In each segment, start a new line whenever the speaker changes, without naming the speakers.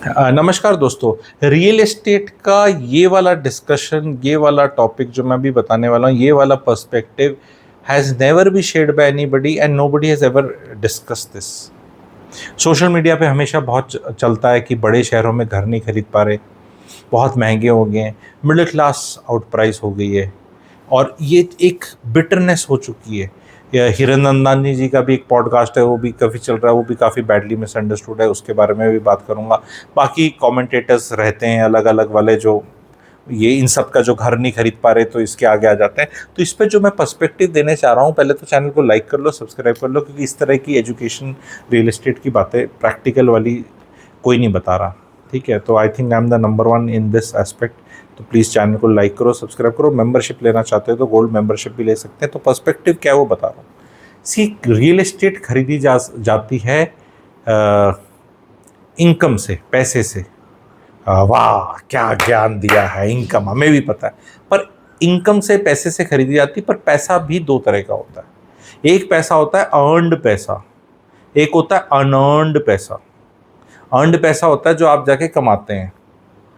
नमस्कार दोस्तों। Real estate का ये वाला डिस्कशन, ये वाला टॉपिक जो मैं अभी बताने वाला हूँ, ये वाला perspective has never be shared by anybody and nobody has ever discuss this. Social media पे हमेशा बहुत चलता है कि बड़े शहरों में घर नहीं खरीद पा रहे, बहुत महंगे हो गए हैं, मिडिल क्लास आउट प्राइस हो गई है, और ये एक बिटरनेस हो चुकी है। हिरन नंदानी जी का भी एक पॉडकास्ट है, वो भी काफ़ी चल रहा है, वो भी काफ़ी बैडली मिसअंडरस्टूड है, उसके बारे में भी बात करूँगा। बाकी कमेंटेटर्स रहते हैं अलग अलग वाले, जो ये इन सब का जो घर नहीं खरीद पा रहे तो इसके आगे आ जाते हैं। तो इस पे जो मैं पर्सपेक्टिव देने चाह रहा हूँ, पहले तो चैनल को लाइक कर लो, सब्सक्राइब कर लो, क्योंकि इस तरह की एजुकेशन, रियल एस्टेट की बातें प्रैक्टिकल वाली कोई नहीं बता रहा। ठीक है, तो I think I am the number one in this aspect. तो प्लीज़ चैनल को लाइक करो, सब्सक्राइब करो। मेंबरशिप लेना चाहते हो तो गोल्ड मेंबरशिप भी ले सकते हैं। तो पर्सपेक्टिव क्या है वो बता रहा हूँ। सी, रियल एस्टेट खरीदी जाती है इनकम से, पैसे से। वाह, क्या ज्ञान दिया है! इनकम हमें भी पता है, पर इनकम से, पैसे से खरीदी जाती। पर पैसा भी दो तरह का होता है। एक पैसा होता है अर्नड पैसा, एक होता है अनअर्नड पैसा। अर्नड पैसा होता है जो आप जाके कमाते हैं,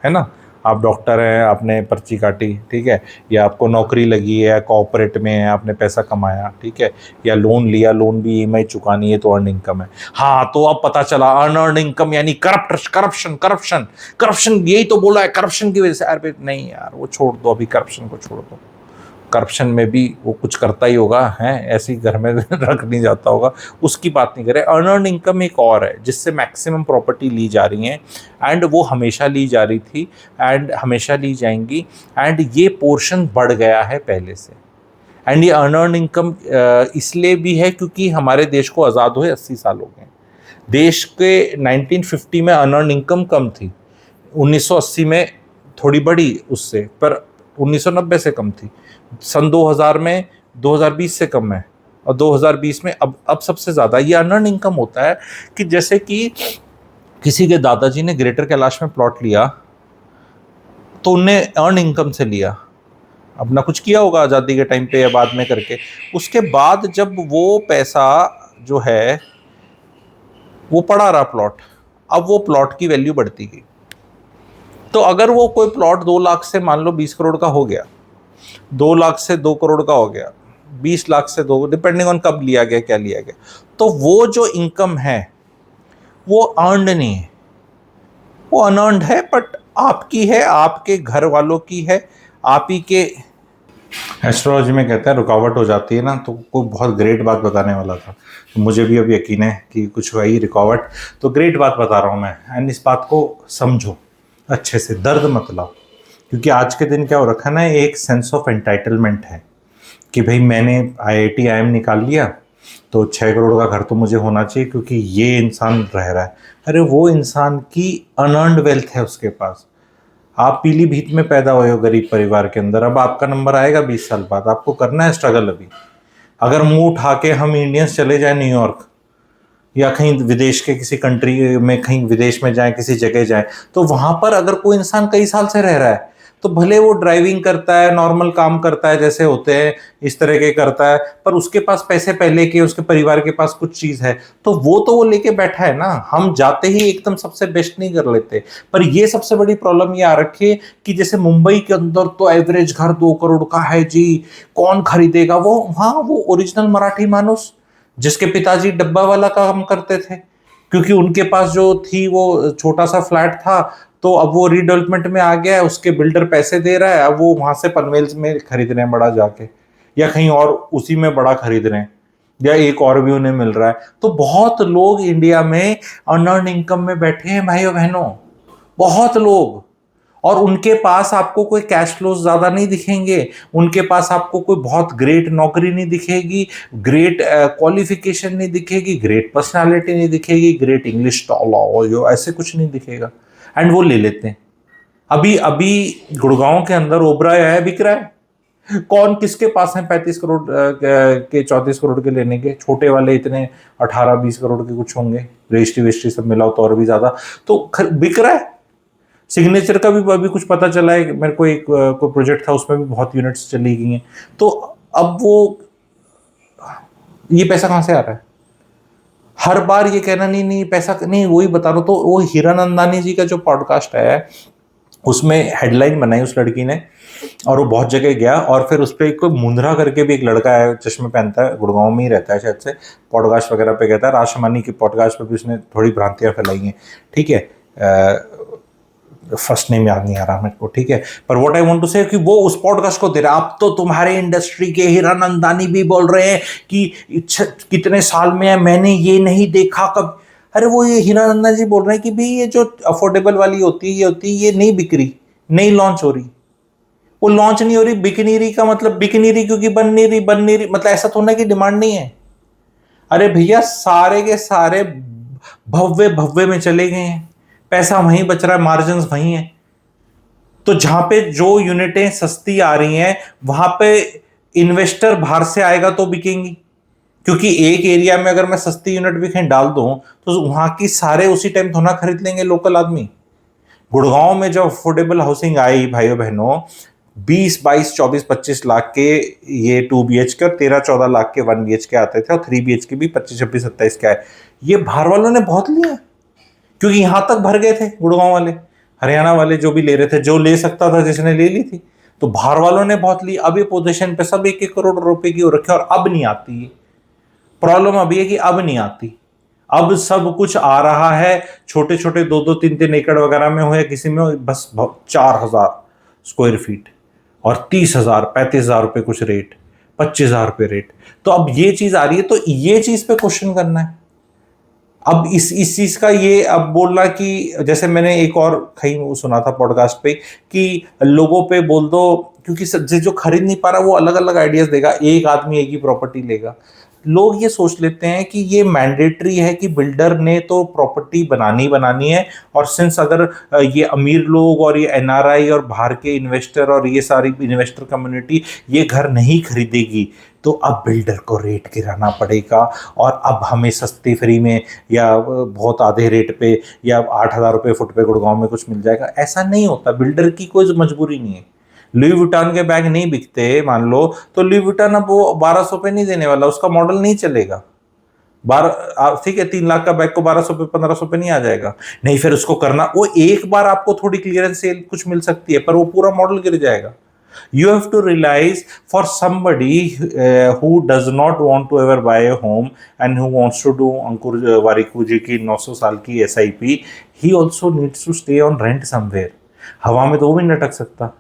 है ना। आप डॉक्टर हैं, आपने पर्ची काटी, ठीक है, या आपको नौकरी लगी है, या कॉर्पोरेट में है, आपने पैसा कमाया, ठीक है, या लोन लिया, लोन भी ईएमआई चुकानी है, तो अर्न इनकम है। हाँ, तो अब पता चला अनअर्न इनकम यानी करप्शन करप्शन करप्शन, यही तो बोला है, करप्शन की वजह से। अरे नहीं यार, वो छोड़ दो, अभी करप्शन को छोड़ दो। करप्शन में भी वो कुछ करता ही होगा, है, ऐसे ही घर में रख नहीं जाता होगा, उसकी बात नहीं करें। अनअर्न इनकम एक और है जिससे मैक्सिमम प्रॉपर्टी ली जा रही है, एंड वो हमेशा ली जा रही थी, एंड हमेशा ली जाएंगी, एंड ये पोर्शन बढ़ गया है पहले से। एंड ये अनअर्न इनकम इसलिए भी है क्योंकि हमारे देश को आज़ाद हुए 80 साल हो गए। देश के 1950 में अनअर्न इनकम कम थी, 1980 में थोड़ी बढ़ी उससे, पर 1990 से कम थी। सन 2000 में, 2020 से कम है, और 2020 में अब सबसे ज़्यादा ये अनअर्न इनकम होता है। कि जैसे कि किसी के दादाजी ने ग्रेटर कैलाश में प्लॉट लिया, तो उनने अर्न इनकम से लिया, अपना कुछ किया होगा आज़ादी के टाइम पे या बाद में करके। उसके बाद जब वो पैसा जो है वो पड़ा रहा प्लॉट, अब वो प्लॉट की वैल्यू बढ़ती गई। तो अगर वो कोई प्लॉट 2 लाख से मान लो 20 करोड़ का हो गया, 2 लाख से 2 करोड़ का हो गया, 20 लाख से 2, डिपेंडिंग ऑन कब लिया गया, क्या लिया गया, तो वो जो इनकम है वो अर्नड नहीं है, वो अनअर्नड है, बट आपकी है, आपके घर वालों की है, आप ही के। एस्ट्रोलॉजी में कहते हैं रुकावट हो जाती है ना, तो कोई बहुत ग्रेट बात बताने वाला था, तो मुझे भी अब यकीन है कि कुछ हुआ ही रुकावट। तो ग्रेट बात बता रहा हूँ मैं, एंड इस बात को समझो अच्छे से, दर्द मत लाओ। क्योंकि आज के दिन क्या हो रखा है ना, एक सेंस ऑफ एंटाइटलमेंट है कि भाई मैंने आईआईटी आईएम निकाल लिया, तो 6 करोड़ का घर तो मुझे होना चाहिए क्योंकि ये इंसान रह रहा है। अरे वो इंसान की अनअर्नड वेल्थ है उसके पास। आप पीलीभीत में पैदा हुए हो गरीब परिवार के अंदर, अब आपका नंबर आएगा 20 साल बाद, आपको करना है स्ट्रगल अभी। अगर मुंह उठा के हम इंडियंस चले जाए न्यूयॉर्क, या कहीं विदेश के किसी कंट्री में, कहीं विदेश में जाए, किसी जगह जाए, तो वहां पर अगर कोई इंसान कई साल से रह रहा है, तो भले वो ड्राइविंग करता है, नॉर्मल काम करता है, जैसे होते हैं इस तरह के करता है, पर उसके पास पैसे पहले के, उसके परिवार के पास कुछ चीज है, तो वो लेके बैठा है ना। हम जाते ही एकदम सबसे बेस्ट नहीं कर लेते। पर ये सबसे बड़ी प्रॉब्लम ये आ रखी है कि जैसे मुंबई के अंदर तो एवरेज घर 2 करोड़ का है जी, कौन खरीदेगा वो। हाँ, वो ओरिजिनल मराठी मानुस जिसके पिताजी डब्बा वाला काम करते थे, क्योंकि उनके पास जो थी वो छोटा सा फ्लैट था, तो अब वो रीडेवलपमेंट में आ गया है, उसके बिल्डर पैसे दे रहा है, अब वो वहां से पनवेल में खरीद रहे हैं बड़ा जाके, या कहीं और उसी में बड़ा खरीद रहे हैं, या एक और भी उन्हें मिल रहा है। तो बहुत लोग इंडिया में अनअर्न इनकम में बैठे हैं भाइयों बहनों, बहुत लोग। और उनके पास आपको कोई कैश फ्लोज ज्यादा नहीं दिखेंगे, उनके पास आपको कोई बहुत ग्रेट नौकरी नहीं दिखेगी, ग्रेट क्वालिफिकेशन नहीं दिखेगी, ग्रेट पर्सनालिटी नहीं दिखेगी, ग्रेट इंग्लिश जो ऐसे कुछ नहीं दिखेगा, एंड वो ले लेते हैं। अभी अभी गुड़गांव के अंदर ओबरा है, बिक रहा है। कौन किसके पास है 35 करोड़ के, 34 करोड़ के लेने के, छोटे वाले इतने 18-20 करोड़ के कुछ होंगे, रजिस्ट्री वेस्ट्री सब मिलाओ तो और भी ज्यादा, तो बिक रहा है। सिग्नेचर का भी अभी कुछ पता चला है, मेरे को एक कोई प्रोजेक्ट था, उसमें भी बहुत यूनिट्स चली गई हैं। तो अब वो, ये पैसा कहाँ से आ रहा है? हर बार ये कहना नहीं नहीं पैसा नहीं, वही बता रहा हूं। तो वो हीरानंदानी जी का जो पॉडकास्ट है उसमें हेडलाइन बनाई उस लड़की ने, और वो बहुत जगह गया, और फिर उस पर एक मुंद्रा करके भी एक लड़का है, चश्मे पहनता है, गुड़गांव में ही रहता है शायद से, पॉडकास्ट वगैरह पे कहता है, राशमानी के पॉडकास्ट पे भी उसने थोड़ी भ्रांतियां फैलाई हैं, ठीक है, फर्स्ट नेम याद नहीं आ रहा मेरे को, ठीक है। पर व्हाट आई वांट टू से कि वो उस पॉडकास्ट को दे रहा है। अब तो तुम्हारे इंडस्ट्री के हीरानंदानी भी बोल रहे हैं कि कितने साल में है, मैंने ये नहीं देखा कब। अरे वो ये हीरानंदानी जी बोल रहे हैं कि भाई ये जो अफोर्डेबल वाली होती है, ये होती है, ये नहीं बिक रही, नहीं लॉन्च हो रही। वो लॉन्च नहीं हो रही, बिक नहीं रही का मतलब बिक नहीं रही क्योंकि बन नहीं रही मतलब ऐसा थोड़ा ना कि डिमांड नहीं है। अरे भैया सारे के सारे भव्य भव्य में चले गए हैं, पैसा वहीं बच रहा है, मार्जिन वहीं है। तो जहां पे जो यूनिटें सस्ती आ रही हैं वहां पे इन्वेस्टर बाहर से आएगा तो बिकेंगी, क्योंकि एक एरिया में अगर मैं सस्ती यूनिट भी कहीं डाल दूं तो वहां की सारे उसी टाइम थोड़ा खरीद लेंगे लोकल आदमी। गुड़गांव में जब अफोर्डेबल हाउसिंग आई भाइयों बहनों, 20, 22, 24, 25 लाख के ये 2 BHK और 13, 14 लाख के 1 BHK आते थे, और 3 BHK भी 25, 26, 27 के आए। ये बाहर वालों ने बहुत लिया, क्योंकि यहां तक भर गए थे गुड़गांव वाले, हरियाणा वाले जो भी ले रहे थे, जो ले सकता था जिसने ले ली थी, तो बाहर वालों ने बहुत ली। अब ये पोजीशन पे सब 1-1 करोड़ रुपए की हो रखे, और अब नहीं आती। प्रॉब्लम अभी है कि अब नहीं आती। अब सब कुछ आ रहा है छोटे छोटे 2-2, 3-3 एकड़ वगैरह में हो, या किसी में बस 4,000 स्क्वायर फीट, और 30,000, 35,000 रुपए कुछ रेट, 25,000 रुपए रेट। तो अब ये चीज आ रही है, तो ये चीज पे क्वेश्चन करना है। अब इस चीज का ये अब बोलना कि जैसे मैंने एक और कहीं सुना था पॉडकास्ट पे कि लोगों पे बोल दो, क्योंकि जो खरीद नहीं पा रहा वो अलग अलग आइडियाज देगा, एक आदमी एक ही प्रॉपर्टी लेगा। लोग ये सोच लेते हैं कि ये मैंडेटरी है कि बिल्डर ने तो प्रॉपर्टी बनानी है, और सिंस अगर ये अमीर लोग और ये एनआरआई और बाहर के इन्वेस्टर और ये सारी इन्वेस्टर कम्युनिटी ये घर नहीं खरीदेगी, तो अब बिल्डर को रेट गिराना पड़ेगा, और अब हमें सस्ती फ्री में या बहुत आधे रेट पे या 8,000 रुपये फुट पे गुड़गांव में कुछ मिल जाएगा। ऐसा नहीं होता, बिल्डर की कोई मजबूरी नहीं है। लुई वुइटन के बैग नहीं बिकते मान लो, तो लुई वुइटन अब वो 1,200 पे नहीं देने वाला, उसका मॉडल नहीं चलेगा। 12 ठीक है, 3 लाख का बैग को 1,200 पे 1,500 पे नहीं आ जाएगा, नहीं फिर उसको करना, वो एक बार आपको थोड़ी क्लियरेंस सेल कुछ मिल सकती है, पर वो पूरा मॉडल गिर जाएगा। You have to realize for somebody who does not want to ever buy a home and who wants to do अंकुर वारिकू जी की 900 साल की SIP, he also needs to stay on rent somewhere। हवा में तो वो भी नहीं लटक सकता।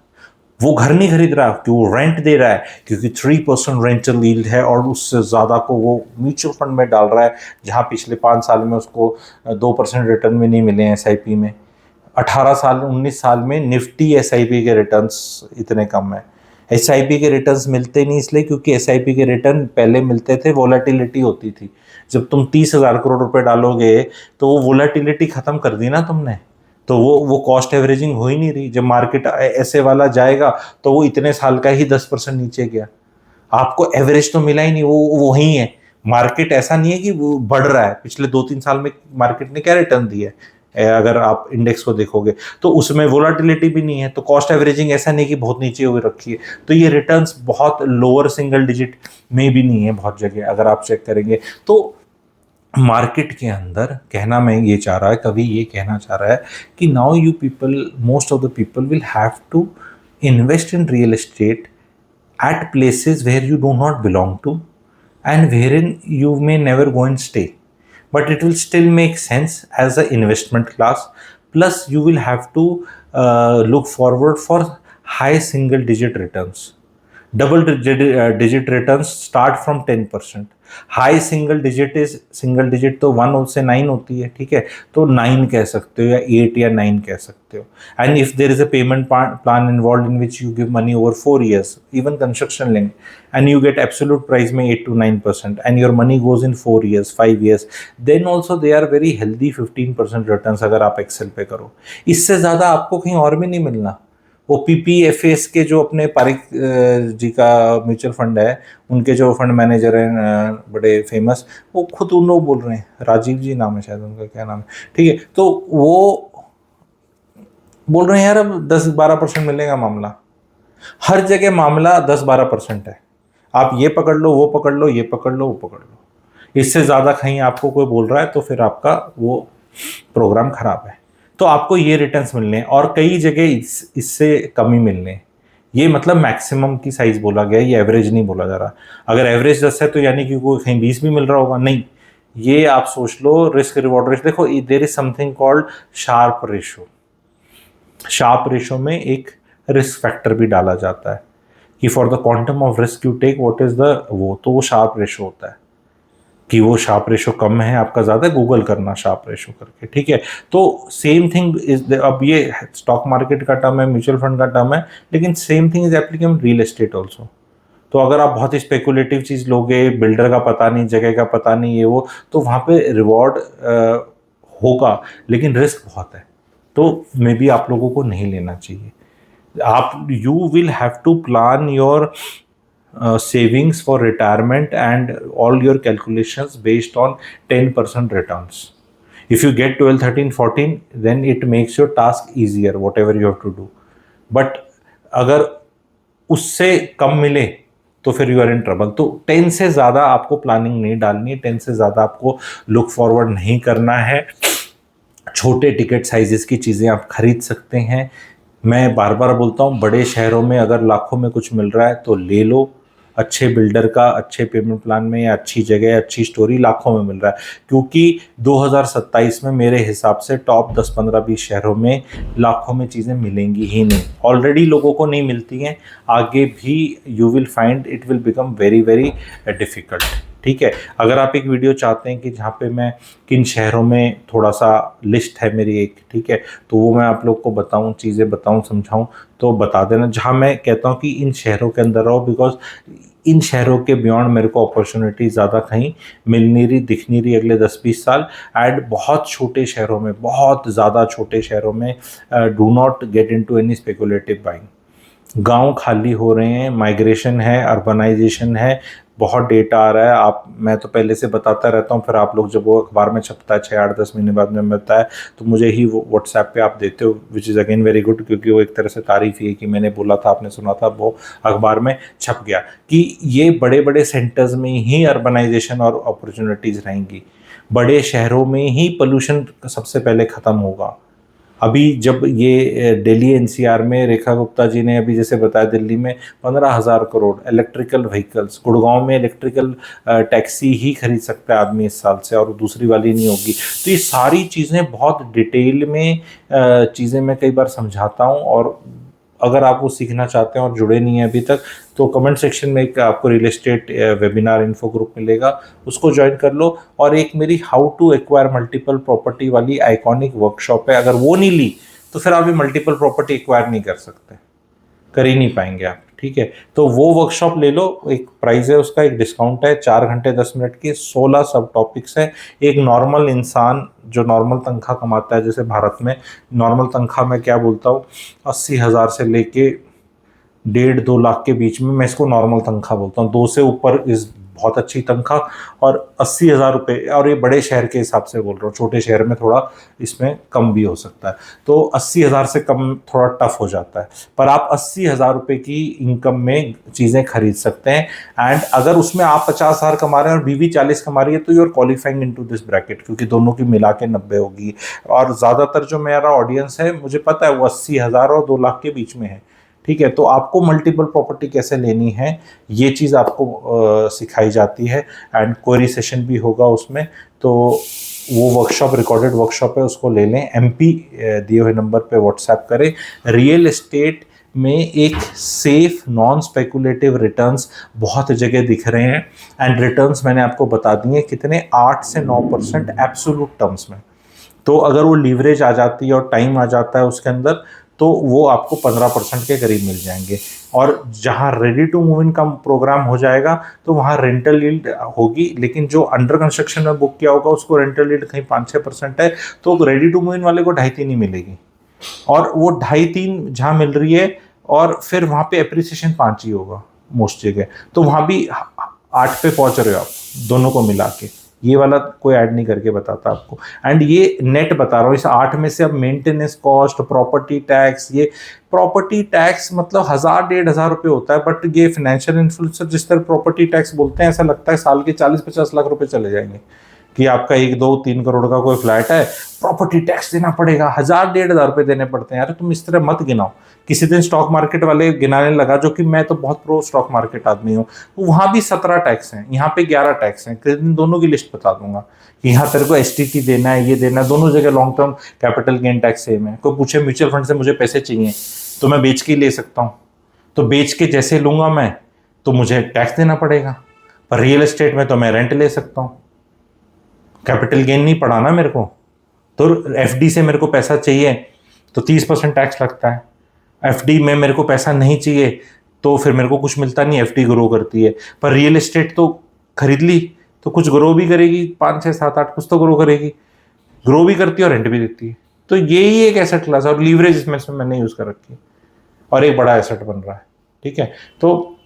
वो घर नहीं खरीद रहा कि वो रेंट दे रहा है, क्योंकि 3% रेंटल यील्ड है, और उससे ज़्यादा को वो म्यूचुअल फंड में डाल रहा है, जहाँ पिछले 5 साल में उसको 2% रिटर्न में नहीं मिले हैं SIP में। 18 साल 19 साल में निफ्टी SIP के रिटर्न्स इतने कम है। SIP के रिटर्न्स मिलते नहीं इसलिए क्योंकि SIP के रिटर्न पहले मिलते थे, वोलेटिलिटी होती थी। जब तुम 30,000 करोड़ रुपए डालोगे तो वो वोलेटिलिटी खत्म कर दी ना तुमने, तो वो कॉस्ट एवरेजिंग हो ही नहीं रही। जब मार्केट ऐसे वाला जाएगा तो वो इतने साल का ही 10% नीचे गया, आपको एवरेज तो मिला ही नहीं, वो वही है। मार्केट ऐसा नहीं है कि वो बढ़ रहा है, पिछले 2-3 साल में मार्केट ने क्या रिटर्न दिया है अगर आप इंडेक्स को देखोगे तो उसमें वोलाटिलिटी भी नहीं है, तो कॉस्ट एवरेजिंग ऐसा नहीं कि बहुत नीचे हुए रखी है, तो ये रिटर्न्स बहुत लोअर सिंगल डिजिट में भी नहीं है बहुत जगह अगर आप चेक करेंगे। तो मार्केट के अंदर कहना मैं ये चाह रहा है, कभी ये कहना चाह रहा है कि now you people, most of the people will have to invest in real estate at places where you do not belong to and wherein you may never go and stay, but it will still make sense as an investment class. Plus you will have to look forward for high single digit returns. Double digit returns start from 10%. High single digit is, single digit तो 1 से 9 होती है, ठीक है, तो 9 कह सकते हो या 8 या 9 कह सकते हो। And if there is a payment plan involve in which you give money over 4 years, even construction link, and you get absolute price में 8 to 9% and your money goes in 4 years 5 years, then also they are very healthy 15% return अगर आप Excel पे करो। इससे ज़्यादा आपको कहीं और भी नहीं मिलना। वो PPFAs के जो अपने पारिक जी का म्यूचुअल फंड है, उनके जो फंड मैनेजर हैं बड़े फेमस, वो खुद उन लोग बोल रहे हैं, राजीव जी नाम है शायद उनका, क्या नाम है, ठीक है, तो वो बोल रहे हैं यार अब 10-12% मिलेगा मामला। हर जगह मामला 10-12% है, आप ये पकड़ लो वो पकड़ लो ये पकड़ लो वो पकड़ लो। इससे ज़्यादा कहीं आपको कोई बोल रहा है तो फिर आपका वो प्रोग्राम खराब है। तो आपको ये रिटर्न्स मिलने हैं और कई जगह इससे कम ही मिलने हैं। ये मतलब मैक्सिमम की साइज बोला गया है, ये एवरेज नहीं बोला जा रहा। अगर एवरेज 10 है तो यानी कि कोई कहीं 20 भी मिल रहा होगा, नहीं। ये आप सोच लो रिस्क रिवॉर्ड रेशो। देखो there is something called sharpe ratio. Sharpe ratio में एक रिस्क फैक्टर भी डाला जाता है कि for the quantum of risk you take what is the वो, तो वो शार्प रेशो होता है कि वो शार्प रेशो कम है आपका ज़्यादा है, गूगल करना शार्प रेशो करके, ठीक है। तो सेम थिंग इज, अब ये स्टॉक मार्केट का टर्म है, म्यूचुअल फंड का टर्म है, लेकिन same thing is applicable real estate also. तो अगर आप बहुत ही स्पेकुलेटिव चीज़ लोगे, बिल्डर का पता नहीं, जगह का पता नहीं, ये वो, तो वहाँ पे रिवॉर्ड होगा लेकिन रिस्क बहुत है, तो मे बी आप लोगों को नहीं लेना चाहिए। आप you will have to plan your savings for retirement and all your calculations based on 10% returns. If you get 12, 13, 14, then it makes your task easier, whatever you have to do. But अगर उससे कम मिले तो फिर you are in trouble. तो 10 से ज़्यादा आपको planning नहीं डालनी है, 10 से ज़्यादा आपको लुक फॉरवर्ड नहीं करना है। छोटे टिकट साइजेस की चीज़ें आप खरीद सकते हैं। मैं बार बार बोलता हूँ, बड़े शहरों में अगर लाखों में कुछ मिल रहा है तो ले लो। अच्छे बिल्डर का अच्छे पेमेंट प्लान में या अच्छी जगह अच्छी स्टोरी लाखों में मिल रहा है, क्योंकि 2027 में मेरे हिसाब से टॉप 10, 15, 20 शहरों में लाखों में चीज़ें मिलेंगी ही नहीं। ऑलरेडी लोगों को नहीं मिलती हैं, आगे भी you will find it will become very very difficult, ठीक है। अगर आप एक वीडियो चाहते हैं कि जहाँ पे मैं किन शहरों में, थोड़ा सा लिस्ट है मेरी एक, ठीक है, तो वो मैं आप लोग को बताऊँ, चीज़ें बताऊँ, समझाऊँ, तो बता देना। जहाँ मैं कहता हूँ कि इन शहरों के अंदर रहो, बिकॉज इन शहरों के बियॉन्ड मेरे को अपॉर्चुनिटी ज़्यादा कहीं मिल नहीं रही, दिख नहीं रही अगले 10-20 साल। एंड बहुत छोटे शहरों में, बहुत ज़्यादा छोटे शहरों में do not get into any speculative buying. गांव खाली हो रहे हैं, माइग्रेशन है, अर्बनाइजेशन है, बहुत डेटा आ रहा है। आप, मैं तो पहले से बताता रहता हूँ, फिर आप लोग जब वो अखबार में छपता है 6-8-10 महीने बाद में मिलता है तो मुझे ही वो व्हाट्सएप पे आप देते हो, which is again very good, क्योंकि वो एक तरह से तारीफ ही है कि मैंने बोला था, आपने सुना था, वो अखबार में छप गया कि ये बड़े बड़े सेंटर्स में ही अर्बनाइजेशन और अपॉर्चुनिटीज़ रहेंगी। बड़े शहरों में ही पोल्यूशन सबसे पहले ख़त्म होगा। अभी जब ये दिल्ली एनसीआर में रेखा गुप्ता जी ने अभी जैसे बताया, दिल्ली में 15,000 करोड़ इलेक्ट्रिकल व्हीकल्स, गुड़गांव में इलेक्ट्रिकल टैक्सी ही खरीद सकता है आदमी इस साल से, और दूसरी वाली नहीं होगी। तो ये सारी चीज़ें बहुत डिटेल में चीज़ें मैं कई बार समझाता हूँ, और अगर आप वो सीखना चाहते हैं और जुड़े नहीं हैं अभी तक, तो कमेंट सेक्शन में एक आपको real estate webinar info group मिलेगा, उसको ज्वाइन कर लो। और एक मेरी how to acquire multiple property वाली आइकॉनिक वर्कशॉप है, अगर वो नहीं ली तो फिर आप भी मल्टीपल प्रॉपर्टी एक्वायर नहीं कर सकते, कर ही नहीं पाएंगे आप, ठीक है। तो वो वर्कशॉप ले लो, एक प्राइस है उसका, एक डिस्काउंट है, 4 घंटे 10 मिनट के 16 सब टॉपिक्स हैं। एक नॉर्मल इंसान जो नॉर्मल तनख्वाह कमाता है, जैसे भारत में नॉर्मल तनख्वाह मैं क्या बोलता हूँ, 80,000 से लेके 1.5-2 लाख के बीच में, मैं इसको नॉर्मल तनख्वाह बोलता हूँ। 2 से ऊपर इस बहुत अच्छी तनख्वाह, और 80,000 रुपये, और ये बड़े शहर के हिसाब से बोल रहा हूँ, छोटे शहर में थोड़ा इसमें कम भी हो सकता है। तो 80,000 से कम थोड़ा टफ हो जाता है, पर आप 80,000 रुपये की इनकम में चीज़ें खरीद सकते हैं। एंड अगर उसमें आप 50,000 कमा रहे हैं और बीवी 40 कमा रही है, तो you are qualifying into this bracket, क्योंकि दोनों की मिला के 90 होगी। और ज़्यादातर जो मेरा ऑडियंस है, मुझे पता है वो 80,000 और 2 लाख के बीच में है, ठीक है। तो आपको मल्टीपल प्रॉपर्टी कैसे लेनी है, ये चीज़ आपको सिखाई जाती है, एंड क्वेरी सेशन भी होगा उसमें। तो वो वर्कशॉप रिकॉर्डेड वर्कशॉप है, उसको ले लें। MP दिए हुए नंबर पे व्हाट्सएप करें। रियल एस्टेट में एक सेफ नॉन स्पेकुलेटिव रिटर्न्स बहुत जगह दिख रहे हैं, एंड रिटर्न्स मैंने आपको बता दिए कितने, 8 से 9% एब्सोल्यूट टर्म्स में। तो अगर वो लीवरेज आ जाती है और टाइम आ जाता है उसके अंदर, तो वो आपको 15% के करीब मिल जाएंगे। और जहाँ रेडी टू मूव इन का प्रोग्राम हो जाएगा तो वहाँ रेंटल यील्ड होगी, लेकिन जो अंडर कंस्ट्रक्शन में बुक किया होगा उसको रेंटल यील्ड कहीं 5-6% है, तो रेडी टू मूव इन वाले को 2.5-3 ही मिलेगी, और वो 2.5-3 जहाँ मिल रही है, और फिर वहाँ पे एप्रिसिएशन 5 ही होगा मोस्ट जगह, तो वहाँ भी 8 पे पहुँच रहे हो आप दोनों को मिला के, ये वाला कोई ऐड नहीं करके बताता आपको। एंड ये नेट बता रहा हूँ, इस 8 में से अब मेंटेनेंस कॉस्ट, प्रॉपर्टी टैक्स, ये प्रॉपर्टी टैक्स मतलब 1000-1500 रुपये होता है, बट ये फाइनेंशियल इन्फ्लुएंसर जिस तरह प्रॉपर्टी टैक्स बोलते हैं, ऐसा लगता है साल के 40-50 लाख रुपए चले जाएंगे कि आपका 1-2-3 करोड़ का कोई फ्लैट है, प्रॉपर्टी टैक्स देना पड़ेगा, 1000-1500 रुपये देने पड़ते हैं। यार तुम इस तरह मत गिनाओ। किसी दिन स्टॉक मार्केट वाले गिनाने लगा, जो कि मैं तो बहुत प्रो स्टॉक मार्केट आदमी हूँ, तो वहाँ भी 17 टैक्स हैं, यहाँ पे 11 टैक्स हैं। किसी दिन दोनों की लिस्ट बता दूंगा कि यहाँ तेरे को STT देना है, ये देना है, दोनों जगह long term capital gain tax same है। कोई पूछे म्यूचुअल फंड से मुझे पैसे चाहिए तो मैं बेच के ले सकता हूँ, तो बेच के जैसे लूंगा मैं तो मुझे टैक्स देना पड़ेगा। पर रियल एस्टेट में तो मैं रेंट ले सकता हूँ, कैपिटल गेन नहीं पड़ा ना मेरे को। तो FD से मेरे को पैसा चाहिए तो 30% टैक्स लगता है, FD में मेरे को पैसा नहीं चाहिए तो फिर मेरे को कुछ मिलता नहीं, FD ग्रो करती है। पर रियल एस्टेट तो खरीद ली तो कुछ ग्रो भी करेगी, 5-6-7-8 कुछ तो ग्रो करेगी, ग्रो भी करती है और रेंट भी देती है। तो यही एक एसेट क्लास और लीवरेज इसमें मैंने यूज कर रखी है और एक बड़ा एसेट बन रहा है। ठीक है, तो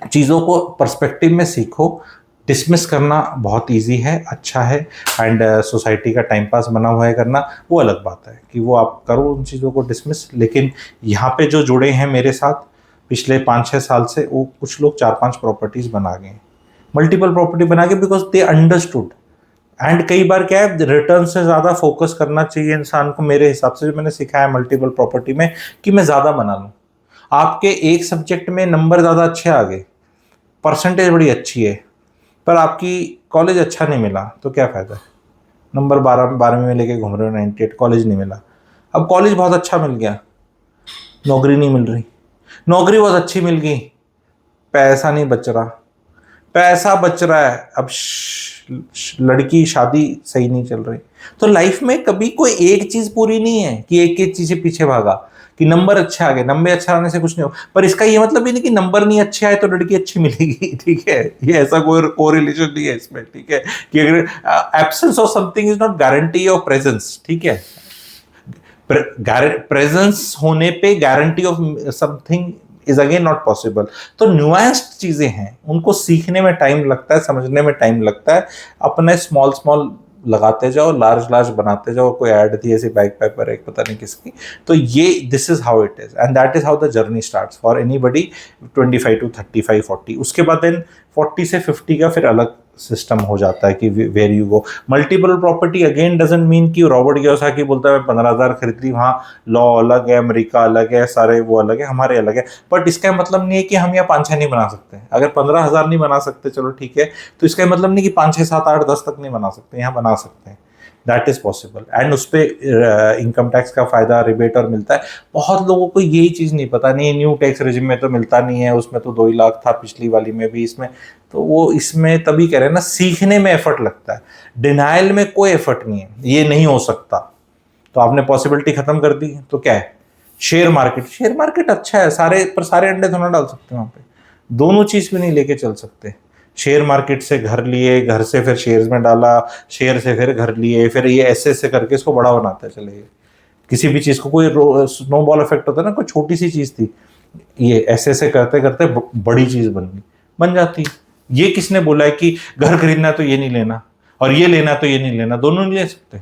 चीज़ों को पर्सपेक्टिव में सीखो। डिसमिस करना बहुत इजी है, अच्छा है, एंड सोसाइटी का टाइम पास बना हुआ है करना, वो अलग बात है कि वो आप करो उन चीज़ों को डिसमिस। लेकिन यहाँ पे जो जुड़े हैं मेरे साथ पिछले 5-6 साल से, वो कुछ लोग 4-5 प्रॉपर्टीज़ बना गए, मल्टीपल प्रॉपर्टी बना के, बिकॉज दे अंडरस्टूड। एंड कई बार क्या है, रिटर्न से ज़्यादा फोकस करना चाहिए इंसान को, मेरे हिसाब से जो मैंने सीखा है मल्टीपल प्रॉपर्टी में, कि मैं ज़्यादा बना लूँ। आपके एक सब्जेक्ट में नंबर ज़्यादा अच्छे आ गए, परसेंटेज बड़ी अच्छी है, पर आपकी कॉलेज अच्छा नहीं मिला तो क्या फ़ायदा है। नंबर 12वीं में लेके घूम रहे हो 98, कॉलेज नहीं मिला। अब कॉलेज बहुत अच्छा मिल गया, नौकरी नहीं मिल रही, नौकरी बहुत अच्छी मिल गई, पैसा नहीं बच रहा, पैसा बच रहा है, अब लड़की शादी सही नहीं चल रही। तो लाइफ में कभी कोई एक चीज़ पूरी नहीं है कि एक एक चीज़ से पीछे भागा कि नंबर अच्छे आ गए, नंबर अच्छा आने से कुछ नहीं हो। पर इसका ये मतलब ही नहीं कि नंबर नहीं अच्छे आए तो लड़की अच्छी मिलेगी। ठीक है, ये ऐसा कोई कोरिलेशन नहीं है इसमें। ठीक है, कि अगर absence of something is not guarantee of presence. ठीक है, प्रेजेंस होने पे guarantee of something is again not possible. तो न्यूएंस्ड चीजें हैं, उनको सीखने में टाइम लगता है, समझने में टाइम लगता है। अपने स्मॉल स्मॉल लगाते जाओ, लार्ज लार्ज बनाते जाओ। कोई ऐड थी ऐसी बैग पेपर एक पता नहीं किसकी, तो ये this is how it is, and that is how the journey starts for anybody 25 to 35 40। उसके बाद देन 40 से 50 का फिर अलग सिस्टम हो जाता है कि where you go. Multiple property again doesn't mean कि रॉबर्ट कियोसाकी बोलता है मैं 15,000 खरीद ली, वहाँ लॉ अलग है, अमेरिका अलग है, सारे वो अलग है, हमारे अलग है। बट इसका मतलब नहीं है कि हम यहाँ 5-6 नहीं बना सकते। अगर 15,000 नहीं बना सकते चलो ठीक है, तो इसका मतलब नहीं कि 5-6-7-8-10 तक नहीं बना सकते, यहाँ बना सकते हैं। दैट इज पॉसिबल, एंड उस पर इनकम टैक्स का फायदा रिबेट और मिलता है। बहुत लोगों को यही चीज़ नहीं पता, नहीं न्यू टैक्स रेजिम में तो मिलता नहीं है, उसमें तो 2 लाख था, पिछली वाली में भी, इसमें तो वो, इसमें तभी कह रहे हैं ना, सीखने में एफर्ट लगता है, डिनाइल में कोई एफर्ट नहीं है, ये नहीं हो सकता। तो आपने पॉसिबिलिटी खत्म कर दी तो क्या है, शेयर मार्केट अच्छा है, सारे पर सारे अंडे थोड़ा डाल सकते हैं वहाँ पे, दोनों चीज़ भी नहीं लेके चल सकते। शेयर मार्केट से घर लिए, घर से फिर शेयर्स में डाला, शेयर से फिर घर लिए, फिर ये ऐसे करके इसको बड़ा बनाते चले गए। किसी भी चीज़ को कोई स्नो बॉल इफेक्ट होता है ना, कोई छोटी सी चीज़ थी, ये ऐसे करते करते बड़ी चीज़ बन जाती। ये किसने बोला है कि घर खरीदना तो ये नहीं लेना और ये लेना तो ये नहीं लेना, दोनों नहीं ले सकते।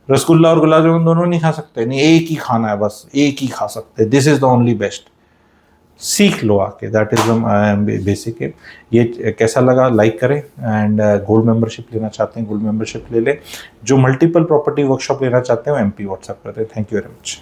रसगुल्ला और गुलाब जामुन दोनों नहीं खा सकते, नहीं एक ही खाना है, बस एक ही खा सकते, this is the only best. सीख लो आके, दैट इज बेसिक। ये कैसा लगा लाइक करें, एंड गोल्ड मेंबरशिप लेना चाहते हैं गोल्ड मेंबरशिप ले लें, जो मल्टीपल प्रॉपर्टी वर्कशॉप लेना चाहते हैं वो MP व्हाट्सएप करते हैं। Thank you very much.